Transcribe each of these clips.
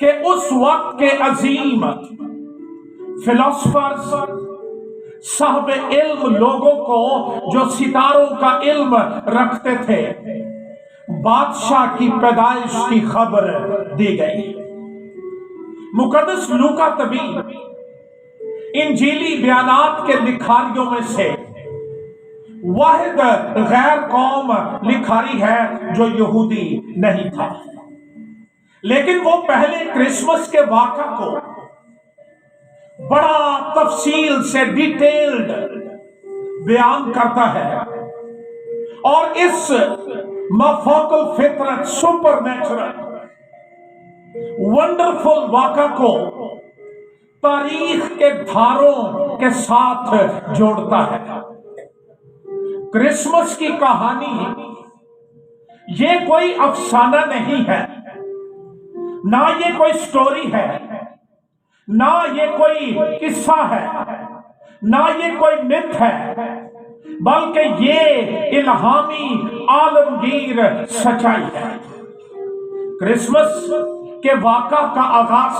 کہ اس وقت کے عظیم فلاسفرز، صاحب علم لوگوں کو جو ستاروں کا علم رکھتے تھے، بادشاہ کی پیدائش کی خبر دی گئی۔ مقدس لوکا طبی انجیلی بیانات کے لکھاریوں میں سے واحد غیر قوم لکھاری ہے جو یہودی نہیں تھا، لیکن وہ پہلے کرسمس کے واقعہ کو بڑا تفصیل سے ڈیٹیلڈ بیان کرتا ہے، اور اس مافوق الفطرت سپر نیچرل ونڈرفل واقعہ کو تاریخ کے دھاروں کے ساتھ جوڑتا ہے۔ کرسمس کی کہانی یہ کوئی افسانہ نہیں ہے، نہ یہ کوئی سٹوری ہے، نہ یہ کوئی قصہ ہے، نہ یہ کوئی مت ہے، بلکہ یہ الہامی عالمگیر سچائی ہے۔ کرسمس کے واقعہ کا آغاز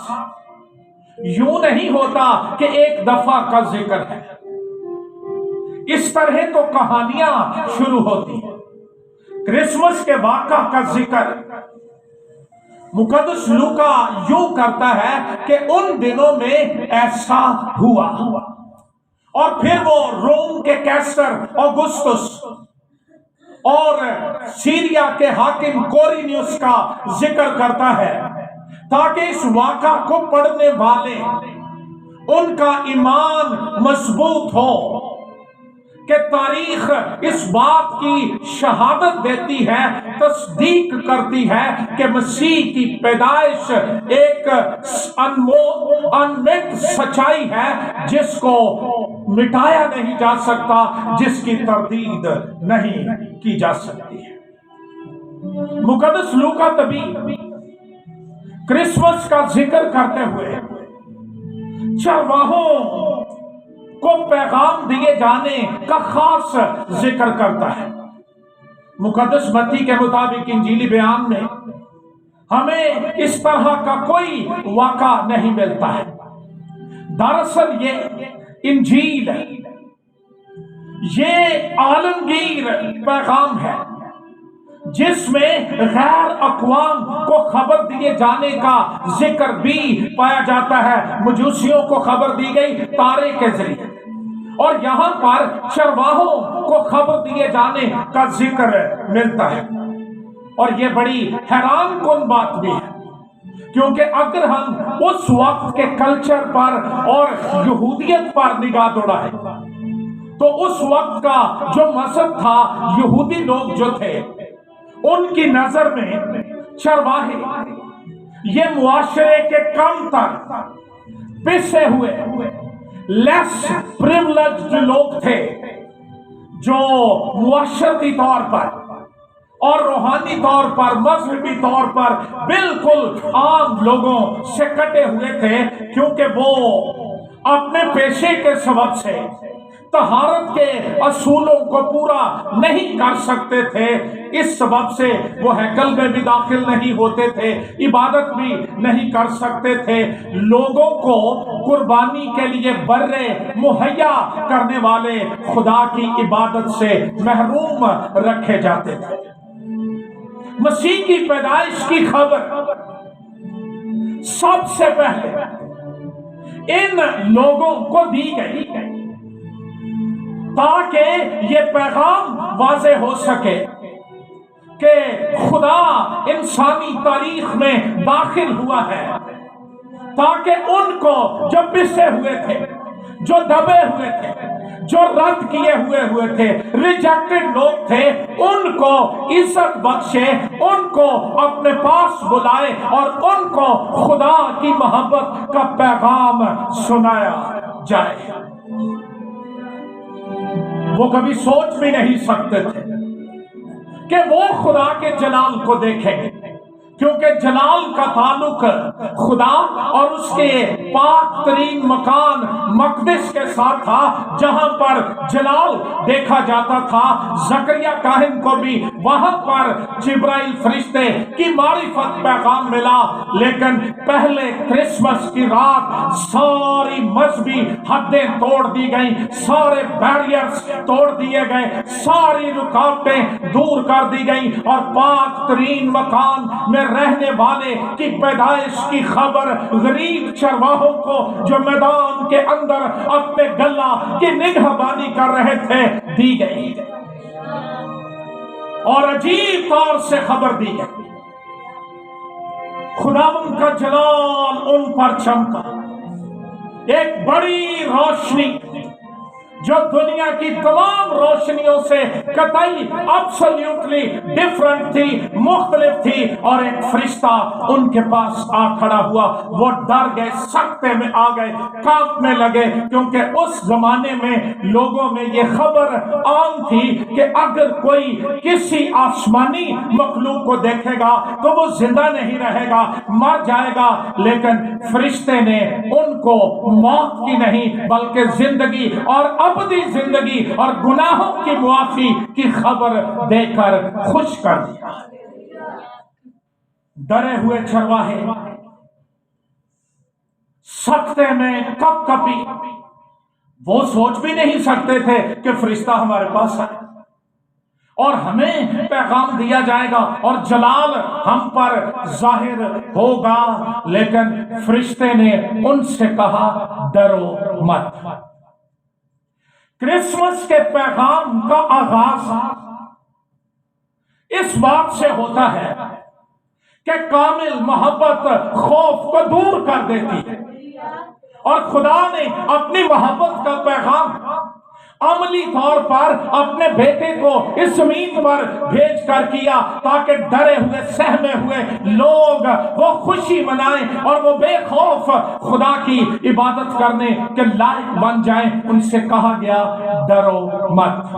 یوں نہیں ہوتا کہ ایک دفعہ کا ذکر ہے۔ اس طرح تو کہانیاں شروع ہوتی ہیں۔ کرسمس کے واقعہ کا ذکر مقدس لوکا یوں کرتا ہے کہ ان دنوں میں ایسا ہوا، اور پھر وہ روم کے کیسر اوگسطس اور سیریا کے حاکم کورینیوس کا ذکر کرتا ہے، تاکہ اس واقعہ کو پڑھنے والے ان کا ایمان مضبوط ہو کہ تاریخ اس بات کی شہادت دیتی ہے، تصدیق کرتی ہے کہ مسیح کی پیدائش ایک انمٹ سچائی ہے جس کو مٹایا نہیں جا سکتا، جس کی تردید نہیں کی جا سکتی ہے۔ مقدس لوکا طبی کرسمس کا ذکر کرتے ہوئے چرواہوں کو پیغام دیے جانے کا خاص ذکر کرتا ہے۔ مقدس متی کے مطابق انجیلی بیان میں ہمیں اس طرح کا کوئی واقعہ نہیں ملتا ہے۔ دراصل یہ انجیل یہ عالمگیر پیغام ہے جس میں غیر اقوام کو خبر دیے جانے کا ذکر بھی پایا جاتا ہے۔ مجوسیوں کو خبر دی گئی تارے کے ذریعے، اور یہاں پر چرواہوں کو خبر دیے جانے کا ذکر ملتا ہے۔ اور یہ بڑی حیران کن بات بھی ہے، کیونکہ اگر ہم اس وقت کے کلچر پر اور یہودیت پر نگاہ دوڑائیں تو اس وقت کا جو مذہب تھا، یہودی لوگ جو تھے، ان کی نظر میں چرواہے یہ معاشرے کے کم تر پسے ہوئے لیس پریولیجڈ لوگ تھے، جو معاشرتی طور پر اور روحانی طور پر، مذہبی طور پر بالکل عام لوگوں سے کٹے ہوئے تھے، کیونکہ وہ اپنے پیشے کے سبب سے طہارت کے اصولوں کو پورا نہیں کر سکتے تھے۔ اس سبب سے وہ ہیکل میں بھی داخل نہیں ہوتے تھے، عبادت بھی نہیں کر سکتے تھے، لوگوں کو قربانی کے لیے برے مہیا کرنے والے خدا کی عبادت سے محروم رکھے جاتے تھے۔ مسیح کی پیدائش کی خبر سب سے پہلے ان لوگوں کو دی گئی تاکہ یہ پیغام واضح ہو سکے کہ خدا انسانی تاریخ میں داخل ہوا ہے، تاکہ ان کو جو پسے ہوئے تھے، جو دبے ہوئے تھے، جو رد کیے ہوئے تھے، ریجیکٹڈ لوگ تھے، ان کو عزت بخشے، ان کو اپنے پاس بلائے اور ان کو خدا کی محبت کا پیغام سنایا جائے۔ وہ کبھی سوچ بھی نہیں سکتے تھے کہ وہ خدا کے جلال کو دیکھیں گے، کیونکہ جلال کا تعلق خدا اور اس کے پاک ترین مکان مقدس کے ساتھ تھا، جہاں پر جلال دیکھا جاتا تھا۔ زکریا کاہن کو بھی وہاں پر جبرائیل فرشتے کی معرفت پیغام ملا، لیکن پہلے کرسمس کی رات ساری مذہبی حدیں توڑ دی گئیں، سارے بیریئرز توڑ دیے گئے، ساری رکاوٹیں دور کر دی گئیں، اور پاک ترین مکان میں رہنے والے کی پیدائش کی خبر غریب چرواہوں کو جو میدان کے اندر اپنے گلہ کی نگہبانی کر رہے تھے دی گئی، اور عجیب طور سے خبر دی گئی۔ خداوند کا جلال ان پر چمکا، ایک بڑی روشنی جو دنیا کی تمام روشنیوں سے قطعی ایبسلیوٹلی ڈفرنٹ تھی، مختلف تھی، اور ایک فرشتہ ان کے پاس آ کھڑا ہوا۔ وہ ڈر گئے، سکتے میں آ گئے، کانپنے لگے، کیونکہ اس زمانے میں لوگوں میں یہ خبر عام تھی کہ اگر کوئی کسی آسمانی مخلوق کو دیکھے گا تو وہ زندہ نہیں رہے گا، مر جائے گا، لیکن فرشتے نے ان کو موت کی نہیں بلکہ زندگی اور ابدی زندگی اور گناہوں کی معافی کی خبر دے کر خوش کر دیا۔ ڈرے ہوئے چرواہے سکتے میں کپ کپی، وہ سوچ بھی نہیں سکتے تھے کہ فرشتہ ہمارے پاس ہے اور ہمیں پیغام دیا جائے گا اور جلال ہم پر ظاہر ہوگا، لیکن فرشتے نے ان سے کہا ڈرو مت۔ کرسمس کے پیغام کا آغاز اس بات سے ہوتا ہے کہ کامل محبت خوف کو دور کر دیتی ہے، اور خدا نے اپنی محبت کا پیغام عملی طور پر اپنے بیٹے کو اس زمین پر بھیج کر کیا تاکہ ڈرے ہوئے سہمے ہوئے لوگ وہ خوشی منائیں اور وہ بے خوف خدا کی عبادت کرنے کے لائق بن جائیں۔ ان سے کہا گیا ڈرو مت۔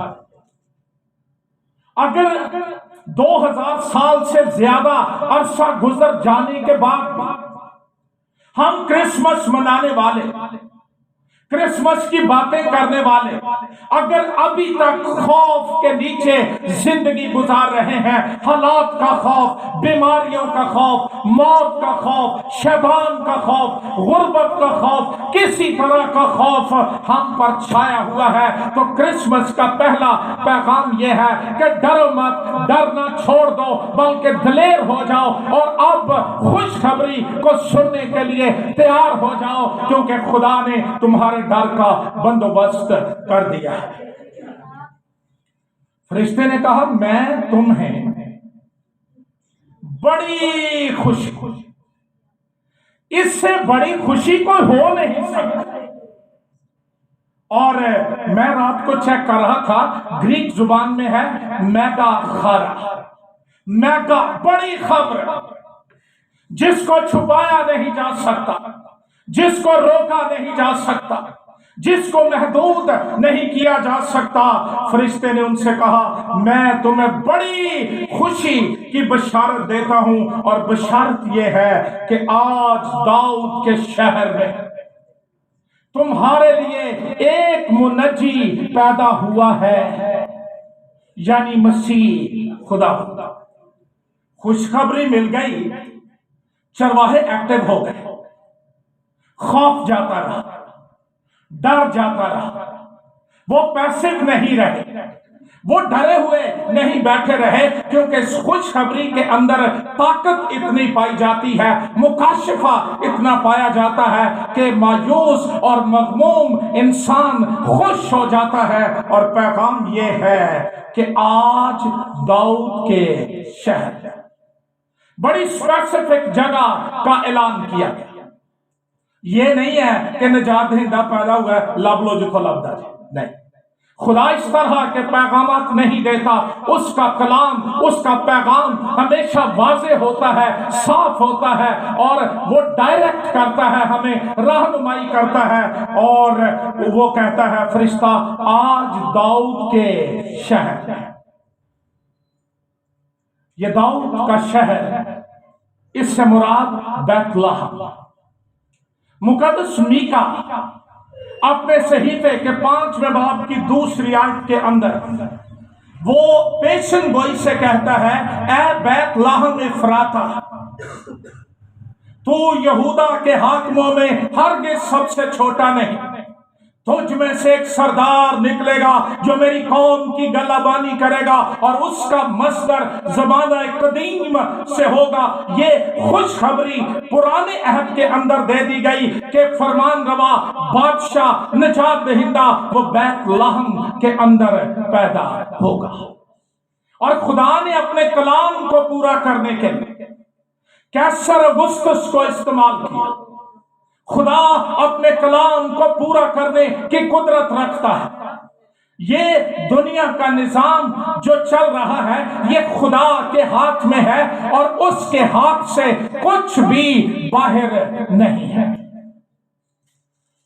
اگر 2000 سال سے زیادہ عرصہ گزر جانے کے بعد ہم کرسمس منانے والے، کرسمس کی باتیں کرنے والے اگر ابھی تک خوف کے نیچے زندگی گزار رہے ہیں، حالات کا خوف، بیماریوں کا خوف، موت کا خوف، شیطان کا خوف، غربت کا خوف، کسی طرح کا خوف ہم پر چھایا ہوا ہے، تو کرسمس کا پہلا پیغام یہ ہے کہ ڈرو مت، ڈرنا چھوڑ دو، بلکہ دلیر ہو جاؤ اور اب خوشخبری کو سننے کے لیے تیار ہو جاؤ، کیونکہ خدا نے تمہارے ڈر کا بندوبست کر دیا ہے۔ فرشتے نے کہا میں تمہیں بڑی خوشی، اس سے بڑی خوشی کوئی ہو نہیں سکتی۔ اور میں رات کو چیک کر رہا تھا، گریک زبان میں ہے میگا خارا، میگا بڑی خبر، جس کو چھپایا نہیں جا سکتا، جس کو روکا نہیں جا سکتا، جس کو محدود نہیں کیا جا سکتا۔ فرشتے نے ان سے کہا میں تمہیں بڑی خوشی کی بشارت دیتا ہوں، اور بشارت یہ ہے کہ آج داؤد کے شہر میں تمہارے لیے ایک منجی پیدا ہوا ہے، یعنی مسیح خدا۔ خوشخبری مل گئی، چرواہے ایکٹیو ہو گئے، خوف جاتا رہا، ڈر جاتا رہا، وہ پیسو نہیں رہے، وہ ڈرے ہوئے نہیں بیٹھے رہے، کیونکہ اس خوشخبری کے اندر طاقت اتنی پائی جاتی ہے، مکاشفہ اتنا پایا جاتا ہے کہ مایوس اور مغموم انسان خوش ہو جاتا ہے۔ اور پیغام یہ ہے کہ آج داؤد کے شہر، بڑی اسپیسیفک جگہ کا اعلان کیا گیا۔ یہ نہیں ہے کہ نجات دہندہ پیدا ہوا ہے لب لو جو تو لب دا جی، نہیں، خدا اس طرح کے پیغامات نہیں دیتا، اس کا کلام، اس کا پیغام ہمیشہ واضح ہوتا ہے، صاف ہوتا ہے، اور وہ ڈائریکٹ کرتا ہے، ہمیں رہنمائی کرتا ہے، اور وہ کہتا ہے فرشتہ آج داؤد کے شہر، یہ داؤد کا شہر اس سے مراد بیت لحم۔ مقدس میکا اپنے صحیفے کے 5ویں باب کی 2 آیت کے اندر وہ پیشن گوئی سے کہتا ہے، اے بیت لحم افراتا، تو یہودا کے حاکموں میں ہرگز سب سے چھوٹا نہیں، تجھ میں سے ایک سردار نکلے گا جو میری قوم کی گلہ بانی کرے گا، اور اس کا مصدر زمانہ قدیم سے ہوگا۔ یہ خوشخبری پرانے عہد کے اندر دے دی گئی کہ فرمان روا بادشاہ نجات دہندہ وہ بیت لحم کے اندر پیدا ہوگا۔ اور خدا نے اپنے کلام کو پورا کرنے کے لیے کیسر اگسطس کو استعمال کیا۔ خدا اپنے کلام کو پورا کرنے کی قدرت رکھتا ہے۔ یہ دنیا کا نظام جو چل رہا ہے یہ خدا کے ہاتھ میں ہے، اور اس کے ہاتھ سے کچھ بھی باہر نہیں ہے۔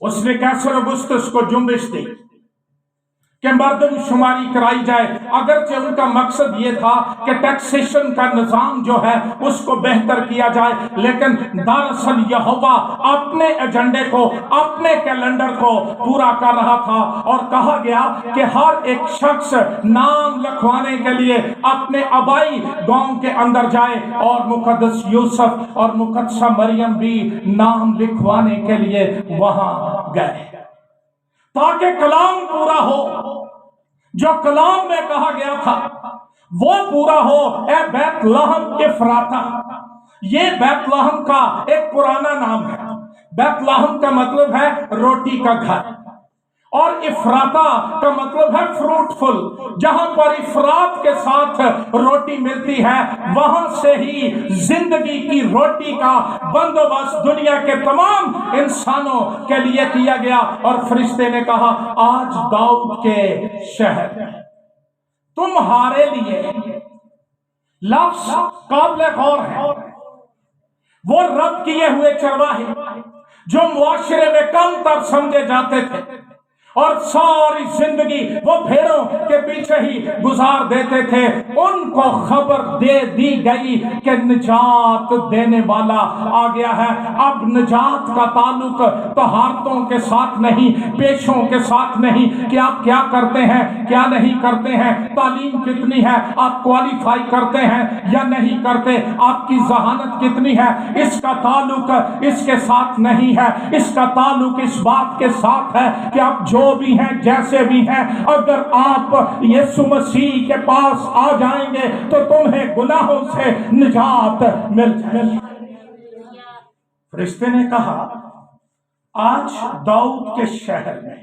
اس نے کیسر اگسطس کو جنبش دی کہ مردم شماری کرائی جائے، اگرچہ ان کا مقصد یہ تھا کہ ٹیکسیشن کا نظام جو ہے اس کو بہتر کیا جائے، لیکن دراصل یہوہ اپنے ایجنڈے کو، اپنے کیلنڈر کو پورا کر رہا تھا۔ اور کہا گیا کہ ہر ایک شخص نام لکھوانے کے لیے اپنے آبائی گاؤں کے اندر جائے، اور مقدس یوسف اور مقدسہ مریم بھی نام لکھوانے کے لیے وہاں گئے تاکہ کلام پورا ہو۔ جو کلام میں کہا گیا تھا وہ پورا ہو۔ اے بیت لحم افراتا، یہ بیت لحم کا ایک پرانا نام ہے۔ بیت لحم کا مطلب ہے روٹی کا گھر، اور افراتا کا مطلب ہے فروٹفل۔ جہاں پر افراد کے ساتھ روٹی ملتی ہے وہاں سے ہی زندگی کی روٹی کا بندوبست دنیا کے تمام انسانوں کے لیے کیا گیا۔ اور فرشتے نے کہا، آج داؤد کے شہر میں تمہارے لیے، لفظ قابل غور ہے، وہ رب کیے ہوئے چرواہے جو معاشرے میں کم تر سمجھے جاتے تھے اور ساری زندگی وہ بھیڑوں کے پیچھے ہی گزار دیتے تھے، ان کو خبر دے دی گئی کہ نجات دینے والا آ گیا ہے۔ اب نجات کا تعلق طہارتوں کے ساتھ نہیں، پیشوں کے ساتھ نہیں کہ آپ کیا کرتے ہیں کیا نہیں کرتے ہیں، تعلیم کتنی ہے، آپ کوالیفائی کرتے ہیں یا نہیں کرتے، آپ کی ذہانت کتنی ہے، اس کا تعلق اس کے ساتھ نہیں ہے۔ اس کا تعلق اس بات کے ساتھ ہے کہ آپ جو بھی ہیں جیسے بھی ہیں، اگر آپ یسوع مسیح کے پاس آ جائیں گے تو تمہیں گناہوں سے نجات مل جائے گی۔ فرشتے نے کہا، آج داؤد کے شہر میں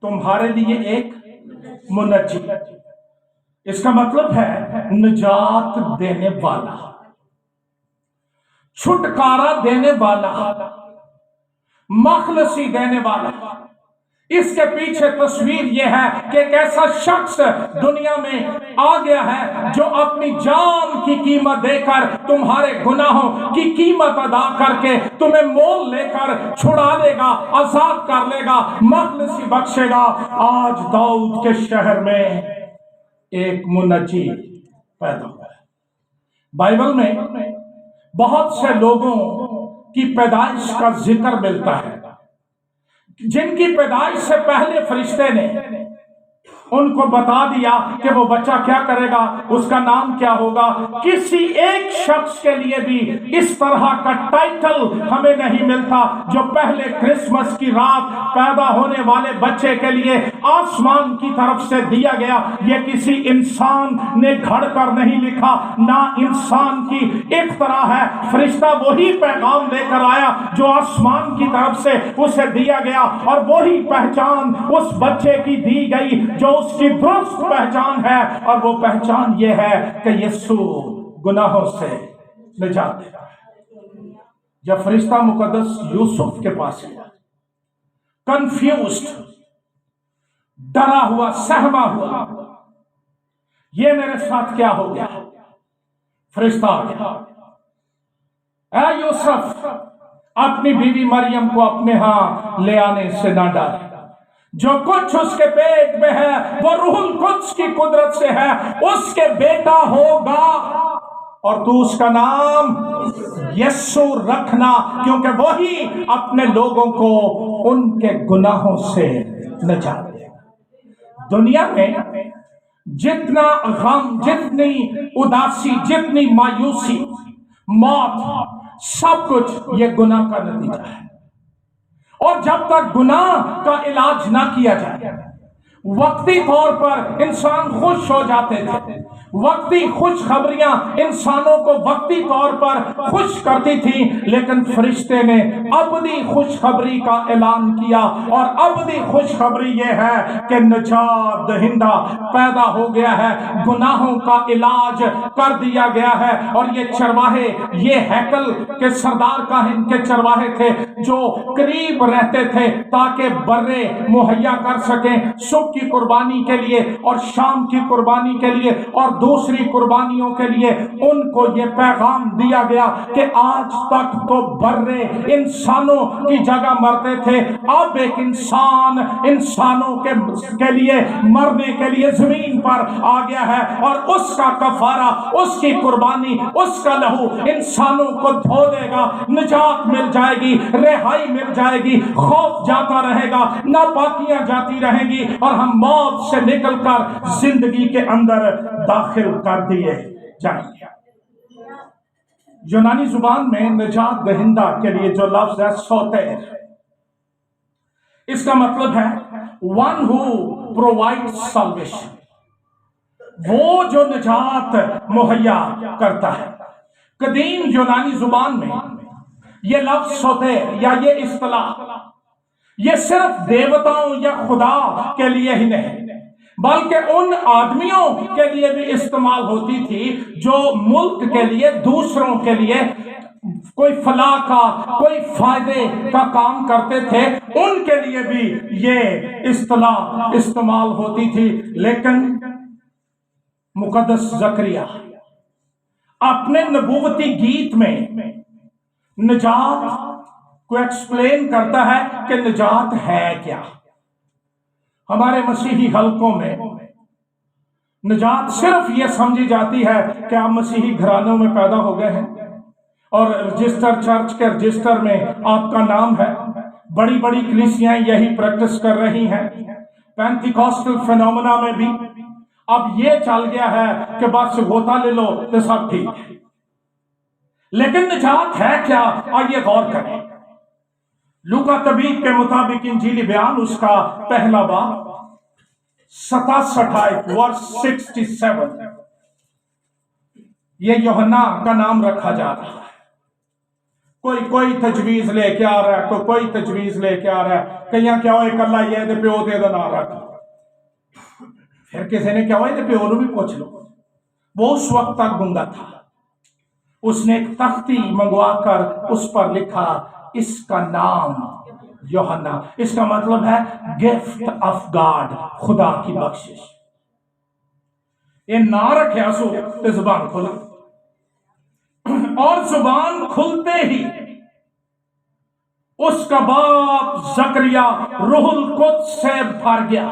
تمہارے لیے ایک منجی، اس کا مطلب ہے نجات دینے والا، چھٹکارا دینے والا، مخلصی دینے والا۔ اس کے پیچھے تصویر یہ ہے کہ ایک ایسا شخص دنیا میں آ گیا ہے جو اپنی جان کی قیمت دے کر تمہارے گناہوں کی قیمت ادا کر کے تمہیں مول لے کر چھڑا لے گا، آزاد کر لے گا، مخلصی بخشے گا۔ آج داؤد کے شہر میں ایک منجی پیدا ہوا ہے۔ بائبل میں بہت سے لوگوں کی پیدائش کا ذکر ملتا ہے جن کی پیدائش سے پہلے فرشتے نے ان کو بتا دیا کہ وہ بچہ کیا کرے گا، اس کا نام کیا ہوگا۔ کسی ایک شخص کے لیے بھی اس طرح کا ٹائٹل ہمیں نہیں ملتا جو پہلے کرسمس کی رات پیدا ہونے والے بچے کے لیے آسمان کی طرف سے دیا گیا۔ یہ کسی انسان نے گھڑ کر نہیں لکھا، نہ انسان کی اختراع ہے۔ فرشتہ وہی پیغام لے کر آیا جو آسمان کی طرف سے اسے دیا گیا، اور وہی پہچان اس بچے کی دی گئی جو اس کی درست پہچان ہے، اور وہ پہچان یہ ہے کہ یسوع گناہوں سے نجات دیتا ہے۔ جب فرشتہ مقدس یوسف کے پاس گیا، کنفیوزڈ، ڈرا ہوا، سہما ہوا، یہ میرے ساتھ کیا ہو گیا، فرشتہ آ گیا، اے یوسف اپنی بیوی مریم کو اپنے ہاں لے آنے سے نہ ڈرے، جو کچھ اس کے پیٹ میں ہے وہ روح القدس کی قدرت سے ہے، اس کے بیٹا ہوگا۔ اور تو اس کا نام یسوع رکھنا، کیونکہ وہی اپنے لوگوں کو ان کے گناہوں سے نجات دے گا۔ دنیا میں جتنا غم، جتنی اداسی، جتنی مایوسی، موت، سب کچھ یہ گناہ کا نتیجہ ہے۔ اور جب تک گناہ کا علاج نہ کیا جائے، وقتی طور پر انسان خوش ہو جاتے تھے، وقتی خوشخبریاں انسانوں کو وقتی طور پر خوش کرتی تھیں، لیکن فرشتے نے ابدی خوشخبری کا اعلان کیا، اور ابدی خوشخبری یہ ہے کہ نجات دہندہ پیدا ہو گیا ہے، گناہوں کا علاج کر دیا گیا ہے۔ اور یہ چرواہے، یہ ہیکل کے سردار کاہن کے چرواہے تھے جو قریب رہتے تھے تاکہ برے مہیا کر سکیں صبح کی قربانی کے لیے اور شام کی قربانی کے لیے اور دوسری قربانیوں کے لیے۔ ان کو یہ پیغام دیا گیا کہ آج تک تو برے انسانوں کی جگہ مرتے تھے، اب ایک انسان انسانوں کے لیے مرنے کے لیے زمین پر آ گیا ہے، اور اس کا کفارہ، اس کی قربانی، اس کا لہو انسانوں کو دھو دے گا، نجات مل جائے گی، رہائی مل جائے گی، خوف جاتا رہے گا، ناپاکیاں جاتی رہیں گی، اور ہم موت سے نکل کر زندگی کے اندر داخل کر دیے جائیں گے۔ یونانی زبان میں نجات دہندہ کے لیے جو لفظ ہے سوتیر، اس کا مطلب ہے one who provides salvation، وہ جو نجات مہیا کرتا ہے۔ قدیم یونانی زبان میں یہ لفظ سوتیر یا یہ اصطلاح یہ صرف دیوتاؤں یا خدا کے لیے ہی نہیں بلکہ ان آدمیوں کے لیے بھی استعمال ہوتی تھی جو ملک کے لیے، دوسروں کے لیے کوئی فلاح کا، کوئی فائدے کا کام کرتے تھے، ان کے لیے بھی یہ اصطلاح استعمال ہوتی تھی۔ لیکن مقدس زکریا اپنے نبوتی گیت میں نجات کو ایکسپلین کرتا ہے کہ نجات ہے کیا۔ ہمارے مسیحی حلقوں میں نجات صرف یہ سمجھی جاتی ہے کہ آپ مسیحی گھرانوں میں پیدا ہو گئے ہیں اور رجسٹر چرچ کے رجسٹر میں آپ کا نام ہے، بڑی بڑی کلیسیاں یہی پریکٹس کر رہی ہیں، پینٹیکوسٹل فینومنا میں بھی اب یہ چل گیا ہے کہ بس غوطہ لے لو تو سب ٹھیک ہے۔ لیکن نجات ہے کیا؟ آئیے غور کریں۔ لوکا طبیب کے مطابق انجیلی بیان اس کا پہلا باب 67 آیت ورس 67، یہ یوحنا کا نام رکھا جا رہا ہے۔ کوئی تجویز لے کے آ رہا ہے، کوئی تجویز لے کے آ رہا ہے، کہیں کیا ہوئے کلا یہ دے پیو دے دا نہ رکھ، پھر کسی نے کیا ہوئے دے پیو بھی پوچھ لو۔ وہ اس وقت تک گنگا تھا، اس نے ایک تختی منگوا کر اس پر لکھا اس کا نام یوحنا، اس کا مطلب ہے گفٹ آف گاڈ، خدا کی بخشش۔ یہ نہ رکھے اسو تو زبان کھلا، اور زبان کھلتے ہی اس کا باپ زکریا روح القدس سے بھر گیا۔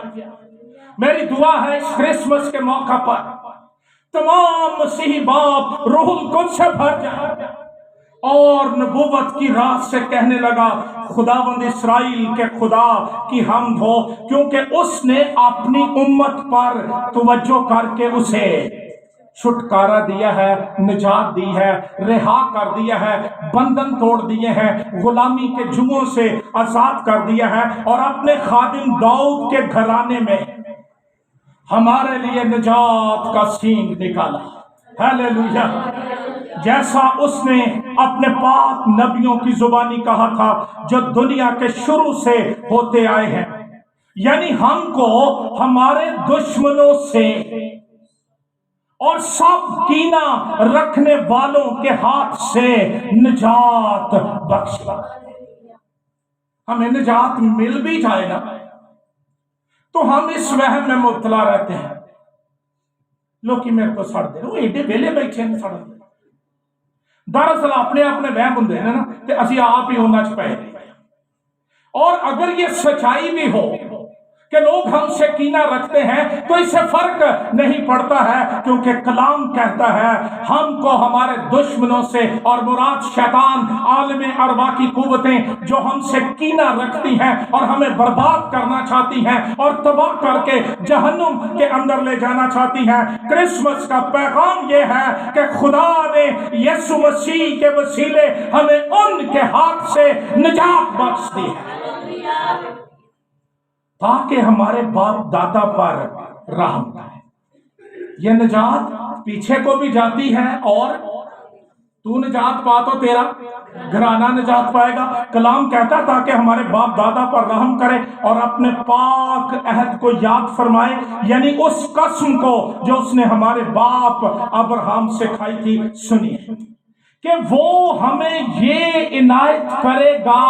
میری دعا ہے اس کرسمس کے موقع پر تمام مسیحی باپ روح القدس سے بھر جائے اور نبوت کی راہ سے کہنے لگا خداوند اسرائیل کے خدا کی حمد ہو، کیونکہ اس نے اپنی امت پر توجہ کر کے اسے چھٹکارا دیا ہے، نجات دی ہے، رہا کر دیا ہے، بندھن توڑ دیے ہیں، غلامی کے جوؤں سے آزاد کر دیا ہے، اور اپنے خادم داؤد کے گھرانے میں ہمارے لیے نجات کا سینگ نکالا۔ ہیلیلویا! جیسا اس نے اپنے پاک نبیوں کی زبانی کہا تھا جو دنیا کے شروع سے ہوتے آئے ہیں، یعنی ہم کو ہمارے دشمنوں سے اور سب کینہ رکھنے والوں کے ہاتھ سے نجات بخشا۔ ہمیں نجات مل بھی جائے نا تو ہم اس وہم میں مبتلا رہتے ہیں، لوکی میرے کو سڑ دے، وہ ایڈے ویلے بیٹھے ہیں سڑ دے۔ دراصل اپنے وہم ہوں نا کہ اسی آپ ہی ہونا چاہیے۔ اور اگر یہ سچائی بھی ہو کہ لوگ ہم سے کینہ رکھتے ہیں تو اس سے فرق نہیں پڑتا ہے، کیونکہ کلام کہتا ہے ہم کو ہمارے دشمنوں سے، اور مراد شیطان، عالم ارواح کی قوتیں جو ہم سے کینہ رکھتی ہیں اور ہمیں برباد کرنا چاہتی ہیں اور تباہ کر کے جہنم کے اندر لے جانا چاہتی ہیں۔ کرسمس کا پیغام یہ ہے کہ خدا نے یسوع مسیح کے وسیلے ہمیں ان کے ہاتھ سے نجات بخش دی ہے، تاکہ ہمارے باپ دادا پر رحم کرے۔ یہ نجات پیچھے کو بھی جاتی ہے، اور تو نجات پا تو تیرا گھرانہ نجات پائے گا۔ کلام کہتا تاکہ ہمارے باپ دادا پر رحم کرے اور اپنے پاک عہد کو یاد فرمائے، یعنی اس قسم کو جو اس نے ہمارے باپ ابراہیم سے کھائی تھی۔ سنیے کہ وہ ہمیں یہ عنایت کرے گا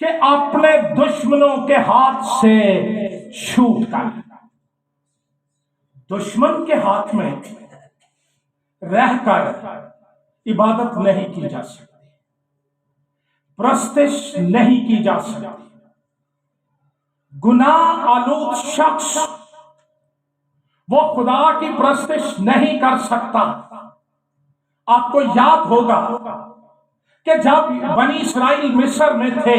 کہ اپنے دشمنوں کے ہاتھ سے چھوٹ کر، دشمن کے ہاتھ میں رہ کر عبادت نہیں کی جا سکتی، پرستش نہیں کی جا سکتی۔ گناہ آلود شخص وہ خدا کی پرستش نہیں کر سکتا۔ آپ کو یاد ہوگا کہ جب بنی اسرائیل مصر میں تھے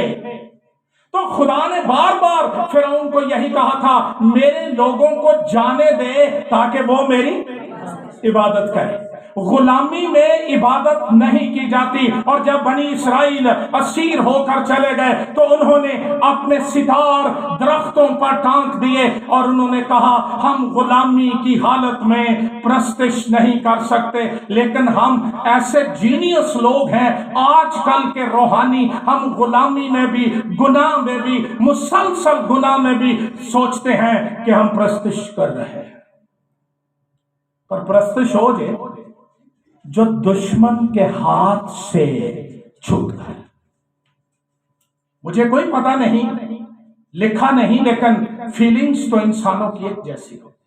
تو خدا نے بار بار فرعون کو یہی کہا تھا، میرے لوگوں کو جانے دے تاکہ وہ میری عبادت کرے۔ غلامی میں عبادت نہیں کی جاتی، اور جب بنی اسرائیل اسیر ہو کر چلے گئے تو انہوں نے اپنے ستار درختوں پر ٹانک دیے اور انہوں نے کہا ہم غلامی کی حالت میں پرستش نہیں کر سکتے، لیکن ہم ایسے جینیس لوگ ہیں آج کل کے روحانی، ہم غلامی میں بھی، گناہ میں بھی، مسلسل گناہ میں بھی سوچتے ہیں کہ ہم پرستش کر رہے ہیں۔ پر پرستش ہو جائے جو دشمن کے ہاتھ سے چھوٹ گئے۔ مجھے کوئی پتہ نہیں، لکھا نہیں، لیکن فیلنگز تو انسانوں کی ایک جیسی ہوتی ہے۔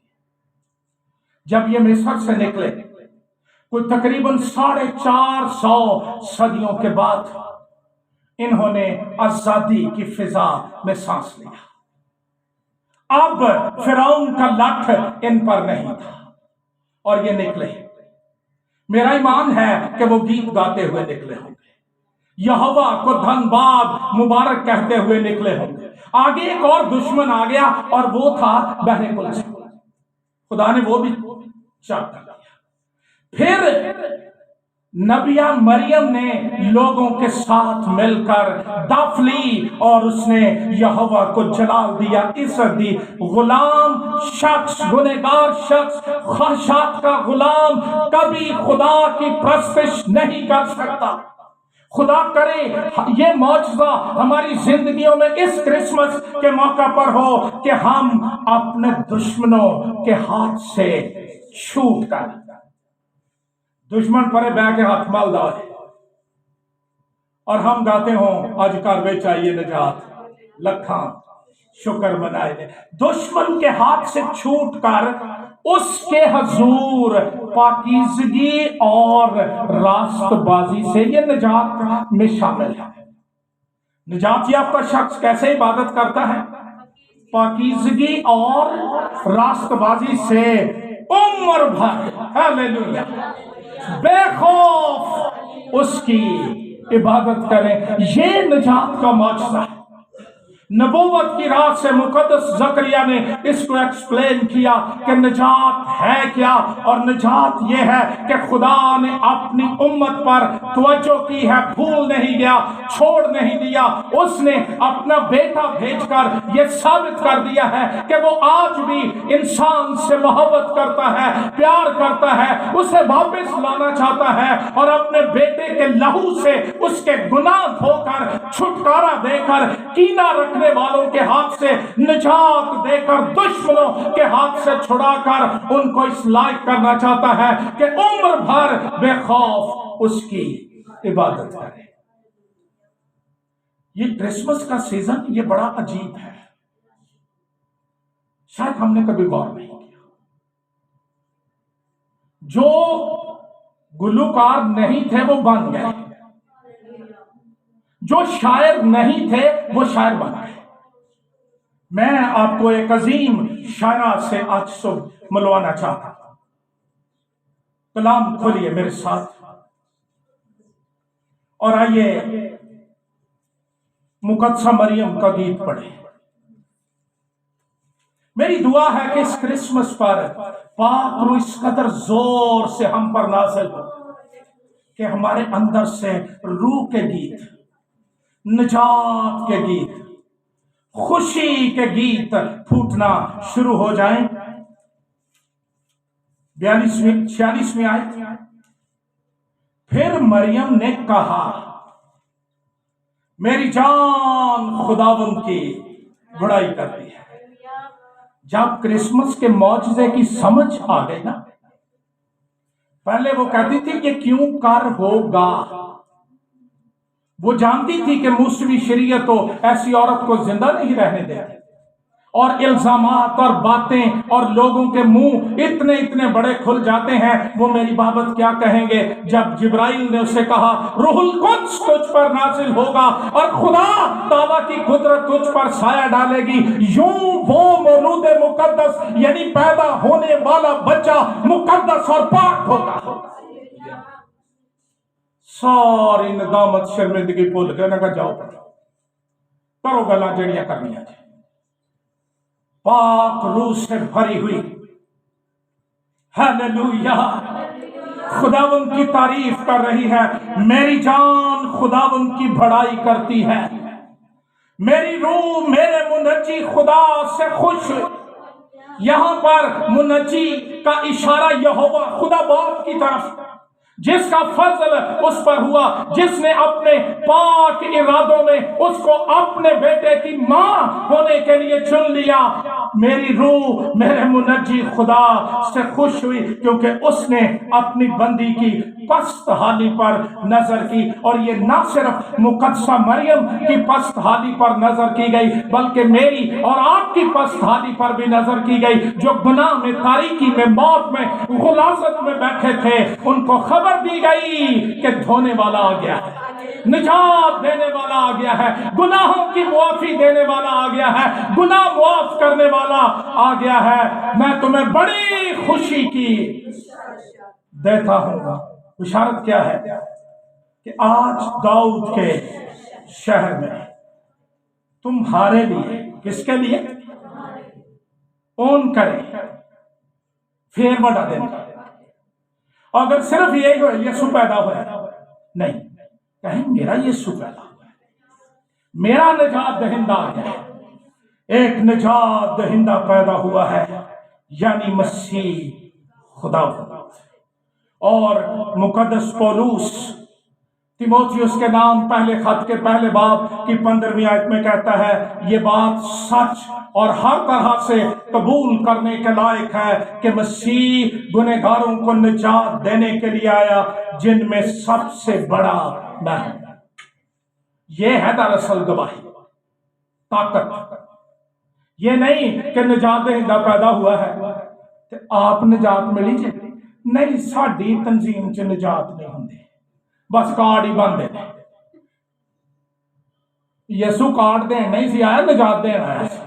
جب یہ مصر سے نکلے کوئی تقریباً 450 صدیوں کے بعد انہوں نے آزادی کی فضا میں سانس لیا۔ اب فرعون کا لٹ ان پر نہیں تھا اور یہ نکلے۔ میرا ایمان ہے کہ وہ گیت گاتے ہوئے نکلے ہوں گے، یہوہ کو دھن باد مبارک کہتے ہوئے نکلے ہوں گے۔ آگے ایک اور دشمن آ گیا اور وہ تھا بحر کلثم، خدا نے وہ بھی چاک کر دیا۔ پھر نبیہ مریم نے لوگوں کے ساتھ مل کر دف لی اور اس نے یہوہ کو جلال دیا، عزت دی۔ غلام شخص، گنہگار شخص، خواہشات کا غلام کبھی خدا کی پرستش نہیں کر سکتا۔ خدا کرے یہ معجزہ ہماری زندگیوں میں اس کرسمس کے موقع پر ہو کہ ہم اپنے دشمنوں کے ہاتھ سے چھوٹ کر، دشمن پرے بہ کے ہاتھ مال دائے اور ہم گاتے ہوں آج کروے چاہیے نجات، لکھاں شکر منائے۔ دشمن کے ہاتھ سے چھوٹ کر اس کے حضور پاکیزگی اور راست بازی سے، یہ نجات میں شامل ہے۔ نجات یافتہ شخص کیسے عبادت کرتا ہے؟ پاکیزگی اور راست بازی سے عمر بھر، ہاللیلویہ، بے خوف اس کی عبادت کریں۔ یہ نجات کا معجزہ ہے۔ نبوت کی راہ سے مقدس زکریا نے اس کو ایکسپلین کیا کہ نجات ہے کیا، اور نجات یہ ہے کہ خدا نے اپنی امت پر توجہ کی ہے، بھول نہیں گیا، چھوڑ نہیں دیا۔ اس نے اپنا بیٹا بھیج کر یہ ثابت کر دیا ہے کہ وہ آج بھی انسان سے محبت کرتا ہے، پیار کرتا ہے، اسے واپس لانا چاہتا ہے، اور اپنے بیٹے کے لہو سے اس کے گناہ دھو کر، چھٹکارا دے کر، کینہ رکھنے والوں کے ہاتھ سے نجات دے کر، دشمنوں کے ہاتھ سے چھڑا کر ان کو اس لائق کرنا چاہتا ہے کہ عمر بھر بے خوف اس کی عبادت کرے۔ یہ کرسمس کا سیزن یہ بڑا عجیب ہے، شاید ہم نے کبھی غور نہیں کیا۔ جو گلوکار نہیں تھے وہ بن گئے، جو شاعر نہیں تھے وہ شاعر بن گئے۔ میں آپ کو ایک عظیم شاعرہ سے آج صبح ملوانا چاہتا ہوں. کلام کھولیے میرے ساتھ اور آئیے مقدسہ مریم کا گیت پڑھیں. میری دعا ہے کہ اس کرسمس پر پاک روح اس قدر زور سے ہم پر نازل ہو کہ ہمارے اندر سے روح کے گیت، نجات کے گیت، خوشی کے گیت پھوٹنا شروع ہو جائیں. 46ویں آیت. پھر مریم نے کہا میری جان خداوند کی بڑائی کرتی ہے. جب کرسمس کے معجزے کی سمجھ آ گئی نا، پہلے وہ کہتی تھی کہ کیوں کر ہوگا. وہ جانتی تھی کہ موسوی شریعت تو ایسی عورت کو زندہ نہیں رہنے دیتی، اور الزامات اور باتیں اور لوگوں کے منہ اتنے بڑے کھل جاتے ہیں. وہ میری بابت کیا کہیں گے جب جبرائیل نے اسے کہا روح القدس تجھ پر نازل ہوگا اور خدا تعالیٰ کی قدرت تجھ پر سایہ ڈالے گی، یوں وہ مولود مقدس یعنی پیدا ہونے والا بچہ مقدس اور پاک ہوگا. ساری ندامت شرمندگی بھول کے نہ جاؤ کرو گلا جڑیاں کرنی. پاک روح سے بھری ہوئی ہاللویا خداوند کی تعریف کر رہی ہے. میری جان خداوند کی بڑائی کرتی ہے، میری روح میرے منجی خدا سے خوش. یہاں پر منجی کا اشارہ یہوہ خدا باپ کی طرف، جس کا فضل اس پر ہوا، جس نے اپنے پاک ارادوں میں اس کو اپنے بیٹے کی ماں ہونے کے لیے چن لیا. میری روح میرے منجی خدا سے خوش ہوئی کیونکہ اس نے اپنی بندی کی پست حالی پر نظر کی. اور یہ نہ صرف مقدسہ مریم کی پست حالی پر نظر کی گئی بلکہ میری اور آپ کی پست حالی پر بھی نظر کی گئی، جو گناہ میں، تاریکی میں، موت میں، غلاظت میں بیٹھے تھے. ان کو خبر دی گئی کہ دھونے والا آ گیا ہے، نجات دینے والا آ گیا ہے، گناہوں کی معافی دینے والا آ گیا ہے، گناہ معاف کرنے والا آ گیا ہے. میں تمہیں بڑی خوشی کی دیتا ہوں گا. بشارت کیا ہے کہ آج داؤد کے شہر میں تمہارے لیے، کس کے لیے؟ اون کرے پھر بڑا دن. اگر صرف یہی ہو یسوع پیدا ہوا ہے، نہیں، کہیں میرا یسوع پیدا ہوا ہے، میرا نجات دہندہ آ گیا ہے. ایک نجات دہندہ پیدا ہوا ہے یعنی مسیح خداوند. اور مقدس پولس تیموتھیوس کے نام پہلے خط کے پہلے باب کی 15ویں آیت میں کہتا ہے یہ بات سچ اور ہر طرح سے قبول کرنے کے لائق ہے کہ مسیح گنہگاروں کو نجات دینے کے لیے آیا، جن میں سب سے بڑا میں ہوں. یہ ہے دراصل گواہی، طاقت. یہ نہیں کہ نجات دہندہ پیدا ہوا ہے کہ آپ نجات ملی جائے. نہیں، ساڈی تنظیم چ نجات نہیں ہوندی، بس کارڈ ہی بن دے. یسوع کارڈ دین نہیں سی آیا، نجات دین آیا سی.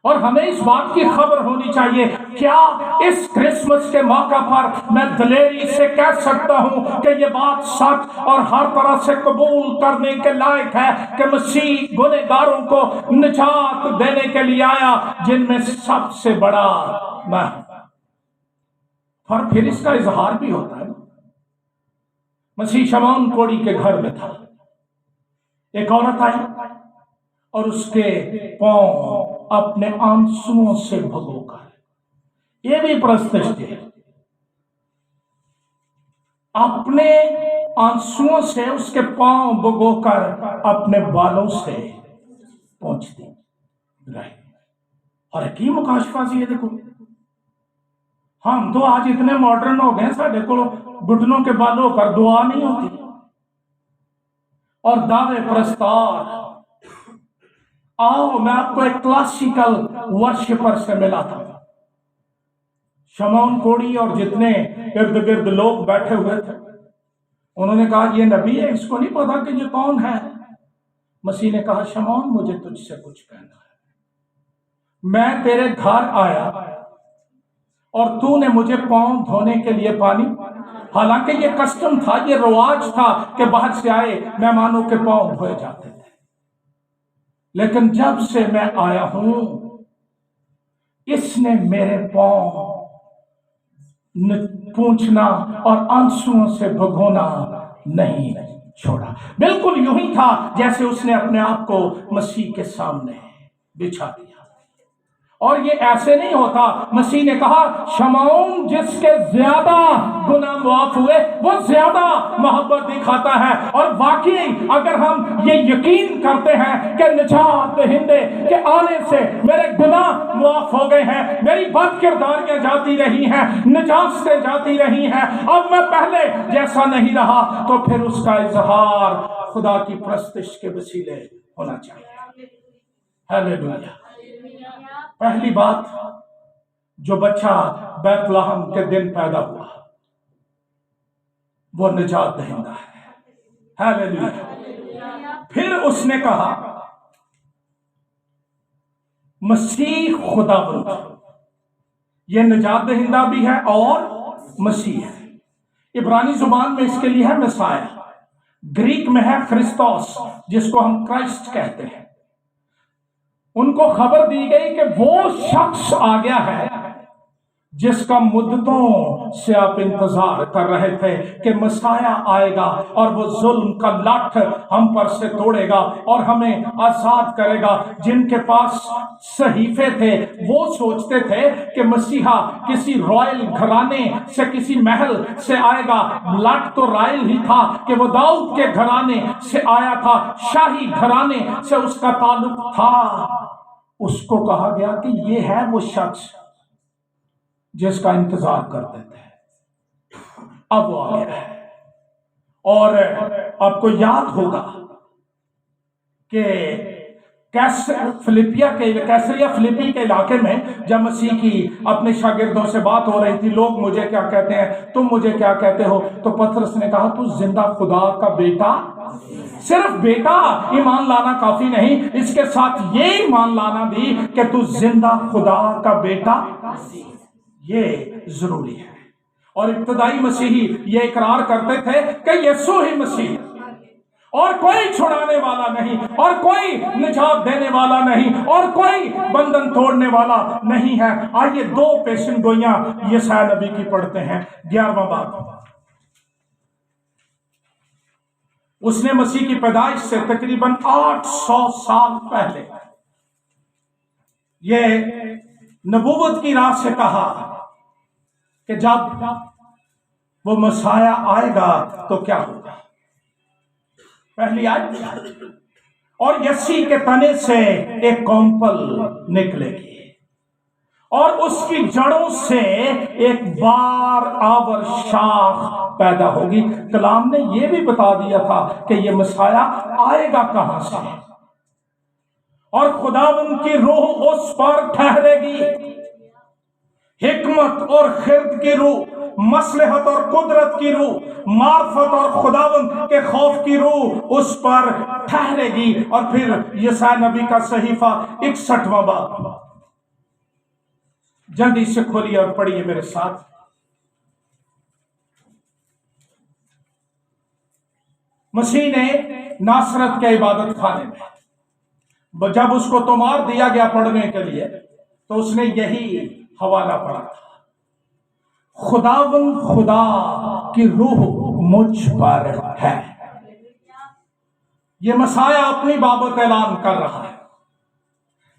اور ہمیں اس بات کی خبر ہونی چاہیے. کیا اس کرسمس کے موقع پر میں دلیری سے کہہ سکتا ہوں کہ یہ بات سچ اور ہر طرح سے قبول کرنے کے لائق ہے کہ مسیح گنہگاروں کو نجات دینے کے لیے آیا، جن میں سب سے بڑا میں ہوں. اور پھر اس کا اظہار بھی ہوتا ہے. مسیح شمعون کوڑی کے گھر میں تھا، ایک عورت آئی اور اس کے پاؤں اپنے آنسوؤں سے بھگو کر، یہ بھی پرستش تھے، اپنے آنسوؤں سے اس کے پاؤں بھگو کر اپنے بالوں سے پہنچتی رہی. اور کی مکاشفہ سی ہے. دیکھو ہم تو آج اتنے ماڈرن ہو گئے، ساڈے کو گھٹنوں کے بالوں پر دعا نہیں ہوتی اور دعوے پرستار. آؤ میں آپ کو ایک کلاسیکل ورشپر سے ملا تھا. شمعون کوڑی اور جتنے ارد گرد لوگ بیٹھے ہوئے تھے، انہوں نے کہا یہ نبی ہے، اس کو نہیں پتا کہ یہ کون ہے. مسیح نے کہا شمعون مجھے تجھ سے کچھ کہنا ہے. میں تیرے گھر آیا اور تو نے مجھے پاؤں دھونے کے لیے پانی، حالانکہ یہ کسٹم تھا، یہ رواج تھا کہ باہر سے آئے مہمانوں کے پاؤں دھوئے جاتے تھے، لیکن جب سے میں آیا ہوں اس نے میرے پاؤں پونچھنا اور آنسوؤں سے بھگونا نہیں چھوڑا۔ بالکل یوں ہی تھا جیسے اس نے اپنے آپ کو مسیح کے سامنے بچھا دیا۔ اور یہ ایسے نہیں ہوتا، مسیح نے کہا شمعون جس کے زیادہ گناہ معاف ہوئے وہ زیادہ محبت دکھاتا ہے۔ اور واقعی اگر ہم یہ یقین کرتے ہیں کہ نجات دہندے کے آنے سے میرے گناہ معاف ہو گئے ہیں، میری بد کرداریاں جاتی رہی ہیں، نجاستیں جاتی رہی ہیں، اب میں پہلے جیسا نہیں رہا، تو پھر اس کا اظہار خدا کی پرستش کے وسیلے ہونا چاہیے۔ ہیلیلویا۔ پہلی بات، جو بچہ بیت لحم کے دن پیدا ہوا وہ نجات دہندہ ہے۔ ہیلیلویا۔ پھر اس نے کہا مسیح خداوند، یہ نجات دہندہ بھی ہے اور مسیح ہے۔ عبرانی زبان میں اس کے لیے ہے مسائح، گریک میں ہے خرسطوس، جس کو ہم کرائسٹ کہتے ہیں۔ ان کو خبر دی گئی کہ وہ شخص آ گیا ہے جس کا مدتوں سے آپ انتظار کر رہے تھے کہ مسیح آئے گا اور وہ ظلم کا لٹ ہم پر سے توڑے گا اور ہمیں آزاد کرے گا۔ جن کے پاس صحیفے تھے وہ سوچتے تھے کہ مسیحا کسی رائل گھرانے سے، کسی محل سے آئے گا۔ لٹ تو رائل ہی تھا کہ وہ داؤد کے گھرانے سے آیا تھا، شاہی گھرانے سے اس کا تعلق تھا۔ اس کو کہا گیا کہ یہ ہے وہ شخص جس کا انتظار کرتے تھے، اب وہ آ گیا ہے۔ اور آپ کو یاد ہوگا کہ کیسریا فلپی کے علاقے میں جب مسیح کی اپنے شاگردوں سے بات ہو رہی تھی، لوگ مجھے کیا کہتے ہیں، تم مجھے کیا کہتے ہو، تو پطرس نے کہا تو زندہ خدا کا بیٹا۔ صرف بیٹا ایمان لانا کافی نہیں، اس کے ساتھ یہ ایمان لانا بھی کہ تو زندہ خدا کا بیٹا، یہ ضروری ہے۔ اور ابتدائی مسیحی یہ اقرار کرتے تھے کہ یسوع ہی مسیح اور کوئی چھڑانے والا نہیں، اور کوئی نجات دینے والا نہیں، اور کوئی بندھن توڑنے والا نہیں ہے۔ آئیے دو پیشن گوئیاں یسوع نبی کی پڑھتے ہیں۔ 11واں باب، اس نے مسیح کی پیدائش سے تقریباً 800 سال پہلے یہ نبوت کی راہ سے کہا کہ جب وہ مسیح آئے گا تو کیا ہوگا۔ پہلی آیت، اور یسی کے تنے سے ایک کونپل نکلے گی اور اس کی جڑوں سے ایک بار آور شاخ پیدا ہوگی۔ کلام نے یہ بھی بتا دیا تھا کہ یہ مسیح آئے گا کہاں سے، اور خداوند کی روح اس پر ٹھہرے گی، حکمت اور خرد کی روح، مصلحت اور قدرت کی روح، معرفت اور خداوند کے خوف کی روح اس پر ٹھہرے گی۔ اور پھر یسوع نبی کا صحیفہ 61واں باب، جلدی سے کھولیے اور پڑھیے میرے ساتھ۔ مسیح نے ناصرت کے عبادت خانے میں جب اس کو تومار دیا گیا پڑھنے کے لیے تو اس نے یہی حوالہ پڑھا تھا، خداوند خدا کی روح مجھ پر ہے۔ یہ مسیح اپنی بابت اعلان کر رہا ہے،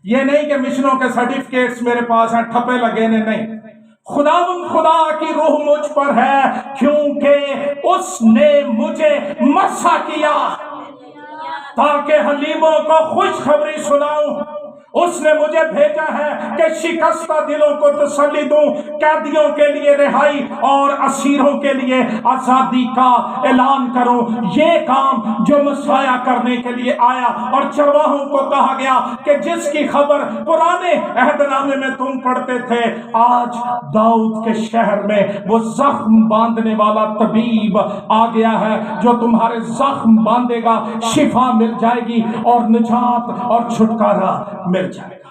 یہ نہیں کہ مشنوں کے سرٹیفکیٹس میرے پاس ہیں، ٹھپے لگے نے، نہیں، خداوند خدا کی روح مجھ پر ہے کیونکہ اس نے مجھے مسح کیا تاکہ حلیموں کو خوشخبری سناؤں۔ اس نے مجھے بھیجا ہے کہ شکستہ دلوں کو تسلی دوں، قیدیوں کے لیے رہائی اور اسیروں کے لیے آزادی کا اعلان کروں۔ یہ کام جو مسیح کرنے کے لیے آیا، اور چرواہوں کو کہا گیا کہ جس کی خبر پرانے عہد نامے میں تم پڑھتے تھے، آج داؤد کے شہر میں وہ زخم باندھنے والا طبیب آ گیا ہے جو تمہارے زخم باندھے گا، شفا مل جائے گی اور نجات اور چھٹکارا مل جائے گا۔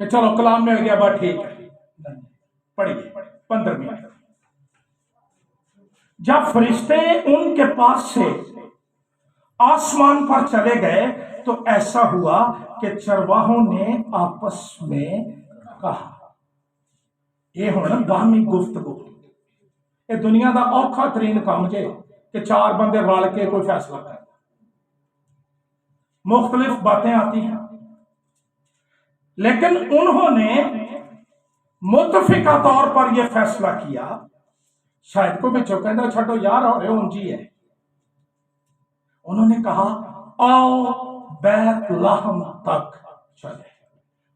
کہ چلو کلام مل گیا بات ٹھیک ہے، پڑھیے 15ویں آیت۔ جب فرشتے ان کے پاس سے آسمان پر چلے گئے تو ایسا ہوا کہ چرواہوں نے آپس میں کہا، یہ ہونا باہمی گفتگو، یہ دنیا دا اوکھا ترین کام جے کہ 4 بندے رل کے کوئی فیصلہ کرے، مختلف باتیں آتی ہیں، لیکن انہوں نے متفقہ طور پر یہ فیصلہ کیا، شاید کو میں چوکندہ چھٹو یار ہو رہے ہوں جی ہے، انہوں نے کہا آؤ بیت لحم تک چلے۔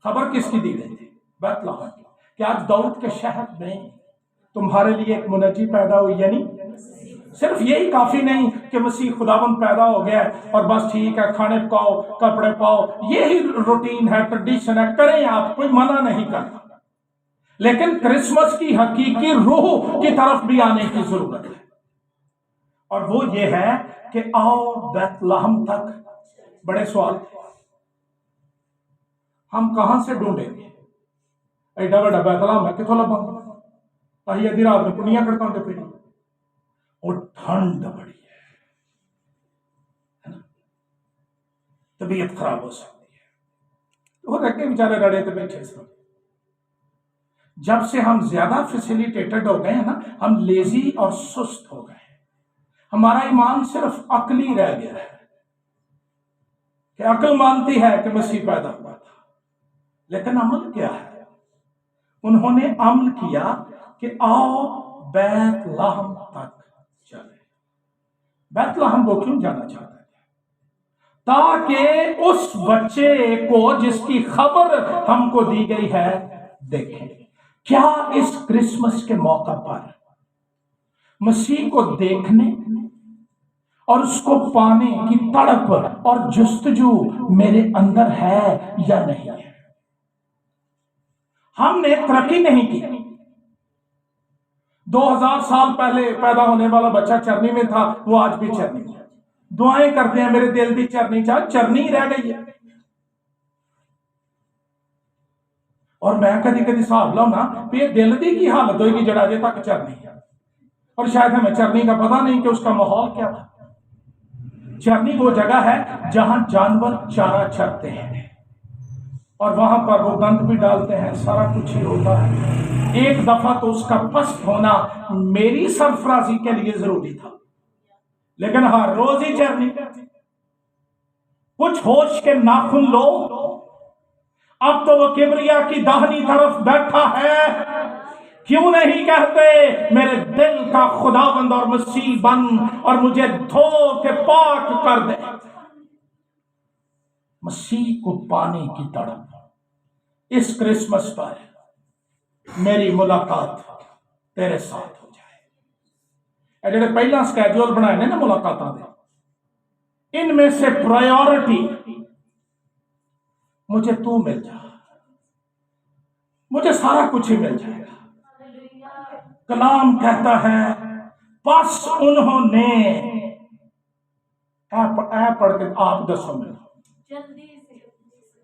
خبر کس کی دی گئی تھی؟ بیت لحم کی، کہ آج داؤد کے شہر میں تمہارے لیے ایک منجی پیدا ہوئی، یعنی صرف یہی کافی نہیں کہ مسیح خداوند پیدا ہو گیا ہے اور بس ٹھیک ہے کھانے پکاؤ کپڑے پاؤ، یہی روٹین ہے، ٹریڈیشن ہے، کریں آپ، کوئی منع نہیں کرتا، لیکن کرسمس کی حقیقی روح کی طرف بھی آنے کی ضرورت ہے، اور وہ یہ ہے کہ آؤ بیت لحم تک۔ بڑے سوال ہم کہاں سے ڈھونڈیں گے؟ ایڈا بڑا بیت لحم ہے کتوں لبا؟ تاہی ادھی رات میں کنیاں کڑکاں دے پھر، اور ٹھنڈ بڑی ہے نا، طبیعت خراب ہو سکتی ہے، وہ رکھے بیچارے رڑے تو بیٹھے سب۔ جب سے ہم زیادہ فیسیلیٹیٹڈ ہو گئے ہیں نا، ہم لیزی اور سست ہو گئے ہیں، ہمارا ایمان صرف عقلی رہ گیا ہے کہ عقل مانتی ہے کہ مسیح پیدا ہوا تھا، لیکن عمل کیا ہے؟ انہوں نے عمل کیا کہ آؤ بیت لحم تک چلے۔ بیت لحم وہ کیوں جانا چاہتا ہے؟ تاکہ اس بچے کو جس کی خبر ہم کو دی گئی ہے دیکھیں۔ کیا اس کرسمس کے موقع پر مسیح کو دیکھنے اور اس کو پانے کی تڑپ اور جستجو میرے اندر ہے یا نہیں ہے؟ ہم نے ترقی نہیں کی۔ 2000 سال پہلے پیدا ہونے والا بچہ چرنی میں تھا، وہ آج بھی چرنی ہے، دعائیں کرتے ہیں میرے دل بھی چرنی چاہ، چرنی رہ گئی ہے۔ اور میں کدی کدی حساب لاؤں نا کہ دل دی کی حالت ہوئے گی جڑا جے تک چرنی ہے، اور شاید ہمیں چرنی کا پتہ نہیں کہ اس کا ماحول کیا تھا۔ چرنی وہ جگہ ہے جہاں جانور چارہ چرتے ہیں، اور وہاں پر وہ گند بھی ڈالتے ہیں، سارا کچھ ہی ہوتا ہے۔ ایک دفعہ تو اس کا پست ہونا میری سرفرازی کے لیے ضروری تھا، لیکن ہر روز ہی چرنی۔ کچھ ہوش کے ناخن لو، اب تو وہ کبریا کی داہنی طرف بیٹھا ہے، کیوں نہیں کہتے میرے دل کا خداوند اور مسیح بن اور مجھے دھو کے پاک کر دے۔ مسیح کو پانے کی تڑپ، اس کرسمس پر میری ملاقات تیرے ساتھ ہو جائے۔ اے جڑے پہلا سکیجول بنائے نا ملاقاتاں دے، ان میں سے پرائیورٹی مجھے تو مل جا، مجھے سارا کچھ ہی مل جائے گا۔ کلام کہتا ہے پس انہوں نے، اے پڑھ کے آپ دسو میں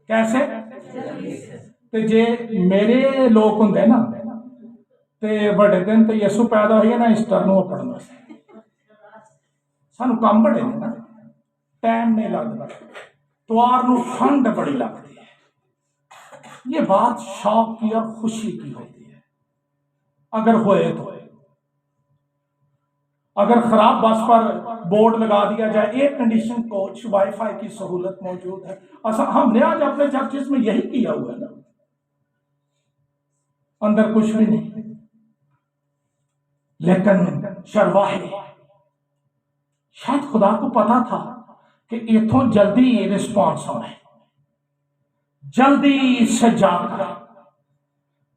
کیسے تے جے میرے لوگ ہوں نا تے بڑے دن تے یسو پیدا ہوئی ہے نا ایسٹر نو پڑھنا سانو کام بڑے نا، ٹائم نہیں لگتا، توار نو ٹھنڈ بڑی لگتی ہے۔ یہ بات شوق کی اور خوشی کی ہوتی ہے اگر ہوئے تو۔ اگر خراب بس پر بورڈ لگا دیا جائے air condition coach, wi fi کی سہولت موجود ہے، ہم نے آج اپنے چرچز میں یہی کیا ہوا ہے نا، اندر کچھ بھی نہیں، لیکن شرواہے شاید خدا کو پتا تھا کہ اتوں جلدی رسپانس ہونا ہے، جلدی سے جا کر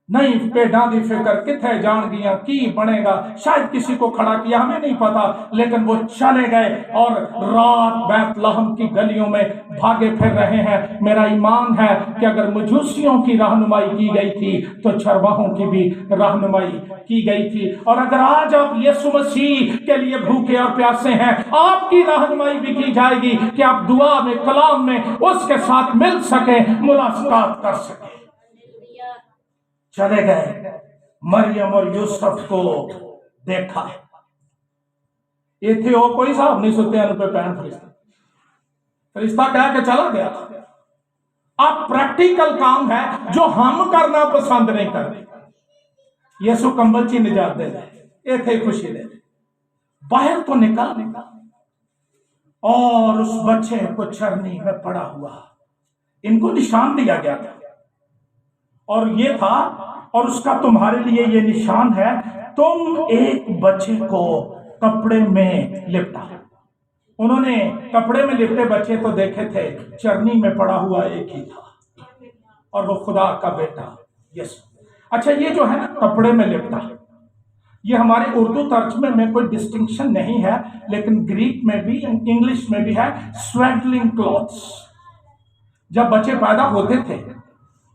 نہیں پیڑاں دی فکر کتھے جان گیا کی بنے گا، شاید کسی کو کھڑا کیا ہمیں نہیں پتا، لیکن وہ چلے گئے اور رات بیت لحم کی گلیوں میں بھاگے پھر رہے ہیں۔ میرا ایمان ہے کہ اگر مجوسیوں کی رہنمائی کی گئی تھی تو چرواہوں کی بھی رہنمائی کی گئی تھی، اور اگر آج آپ یسوع مسیح کے لیے بھوکے اور پیاسے ہیں، آپ کی رہنمائی بھی کی جائے گی کہ آپ دعا میں، کلام میں اس کے ساتھ مل سکیں، ملاقات کر سکیں۔ چلے گئے، مریم اور یوسف کو دیکھا. یہ تھے وہ کوئی صاحب نہیں سوتے ان پہ پین فرشتہ کہہ کے چلا گیا. اب پریکٹیکل کام ہے جو ہم کرنا پسند نہیں کرتے. یسو کمبل چی نجات دے دے، یہ تھے خوشی دے. باہر تو نکل اور اس بچے کو چرنی میں پڑا ہوا، ان کو نشان دیا گیا تھا اور یہ تھا، اور اس کا تمہارے لیے یہ نشان ہے، تم ایک بچے کو کپڑے میں لپٹا. انہوں نے کپڑے میں لپٹے بچے تو دیکھے تھے، چرنی میں پڑا ہوا ایک ہی تھا اور وہ خدا کا بیٹا یسوع. اچھا یہ جو ہے نا کپڑے میں لپٹا، یہ ہمارے اردو ترجمے میں کوئی ڈسٹنکشن نہیں ہے، لیکن گریک میں بھی انگلش میں بھی ہے سویڈلنگ کلوتھس. جب بچے پیدا ہوتے تھے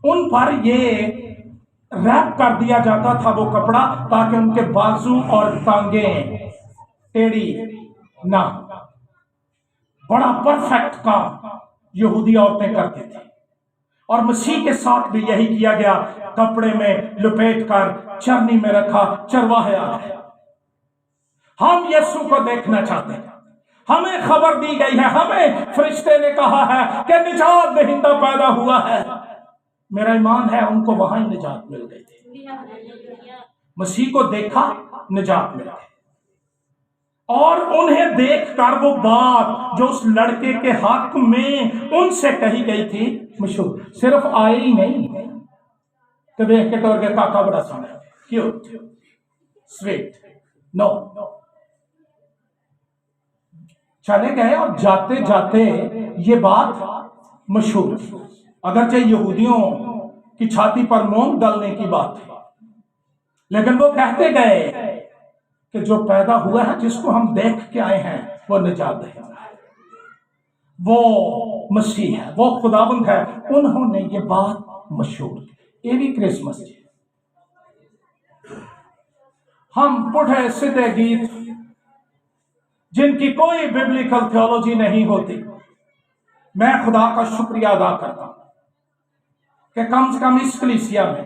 ان پر یہ ریپ کر دیا جاتا تھا وہ کپڑا، تاکہ ان کے بازو اور ٹانگیں ٹیڑھی نہ. بڑا پرفیکٹ کام یہودی عورتیں کرتے تھے، اور مسیح کے ساتھ بھی یہی کیا گیا. کپڑے میں لپیٹ کر چرنی میں رکھا. چرواہے آ گئے. ہم یسوع کو دیکھنا چاہتے ہیں. ہمیں خبر دی گئی ہے، ہمیں فرشتے نے کہا ہے کہ نجات دہندہ پیدا ہوا ہے. میرا ایمان ہے ان کو وہاں ہی نجات مل گئی تھی. مسیح کو دیکھا، نجات مل گئی. اور انہیں دیکھ کر وہ بات جو اس لڑکے کے حق میں ان سے کہی گئی تھی مشہور. صرف آئے ہی نہیں کہ دیکھ کے طور کے کاکا بڑا سونا کیوٹ سویٹ، نو، چلے گئے اور جاتے جاتے یہ بات مشہور. اگرچہ یہودیوں کی چھاتی پر موم ڈالنے کی بات تھی، لیکن وہ کہتے گئے کہ جو پیدا ہوا ہے، جس کو ہم دیکھ کے آئے ہیں، وہ نجات دہندہ ہے، وہ مسیح ہے، وہ خداوند ہے. انہوں نے یہ بات مشہور کی. یہ بھی کرسمس ہے. ہم پڑھے سیدھے گیت جن کی کوئی ببلیکل تھیولوجی نہیں ہوتی. میں خدا کا شکریہ ادا کرتا ہوں کہ کم سے کم اس کلیسیا میں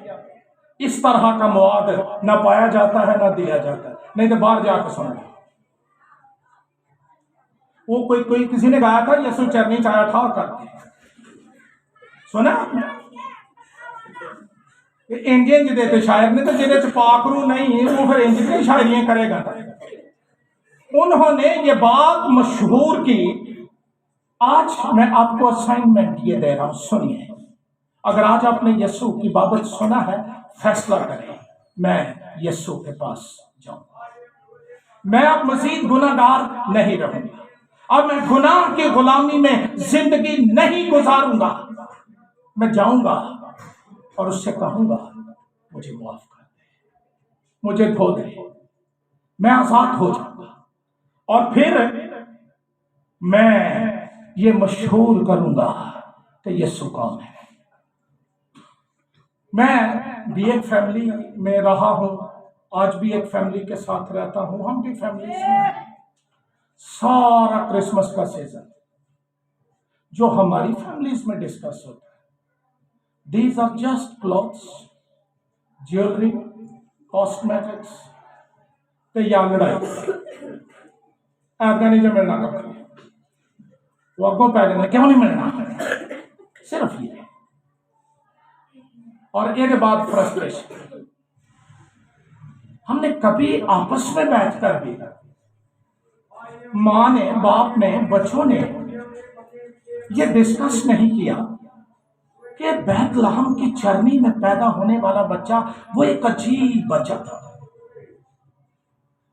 اس طرح کا مواد نہ پایا جاتا ہے نہ دیا جاتا ہے. نہیں تو باہر جا کے سننا. وہ کوئی کسی نے گایا تھا یسوع چرنی چایا تھا کر کے سنا انج دیتے شاعر نے تو جہاں پاکرو نہیں وہ پھر انج کی شاعریاں کرے گا. انہوں نے یہ بات مشہور کی. آج میں آپ کو اسائنمنٹ یہ دے رہا ہوں، سنیے. اگر آج آپ نے یسوع کی بابت سنا ہے، فیصلہ کریں میں یسوع کے پاس جاؤں. میں اب مزید گناہ گار نہیں رہوں گا. اب میں گناہ کی غلامی میں زندگی نہیں گزاروں گا. میں جاؤں گا اور اس سے کہوں گا مجھے معاف کر دے، مجھے دھو دے، میں آزاد ہو جاؤں گا. اور پھر میں یہ مشہور کروں گا کہ یسوع کون ہے. میں بھی ایک فیملی میں رہا ہوں، آج بھی ایک فیملی کے ساتھ رہتا ہوں. ہم بھی فیملی میں سارا کرسمس کا سیزن جو ہماری فیملیز میں ڈسکس ہوتا ہے، these are just clothes, jewellery, cosmetics تے یا لڑائی ایسا نہیں جو ملنا کر وہ اگوں پہ جانا کیوں نہیں ملنا، صرف یہ. اور ایک بعد فرسٹریشن. ہم نے کبھی آپس میں بیٹھ کر بھی، ماں نے، باپ نے، بچوں نے یہ ڈسکس نہیں کیا کہ بیت لحم کی چرنی میں پیدا ہونے والا بچہ وہ ایک عجیب بچہ تھا.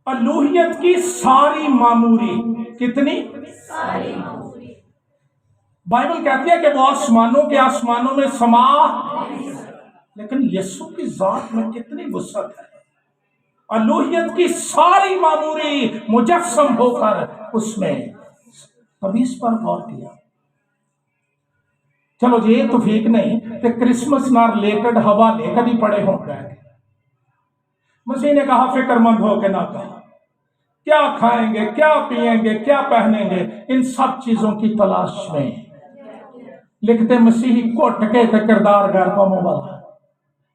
الوہیت کی ساری معموری، کتنی ساری معموری، بائبل کہتی ہے کہ وہ آسمانوں کے آسمانوں میں سما، لیکن یسوع کی ذات میں کتنی وسعت ہے. الوہیت کی ساری معموری مجسم ہو کر اس میں. کبھی اس پر غور کیا؟ چلو جی یہ توفیق نہیں کہ کرسمس نہ ریلیٹڈ حوالے کبھی پڑے ہوں گے. مسیح نے کہا فکر مند ہو کے نہ کہا کیا کھائیں گے، کیا پیئیں گے، کیا پہنیں گے، ان سب چیزوں کی تلاش میں لکھتے مسیحی کو ٹکے تھے کردار غیر قوموں والا.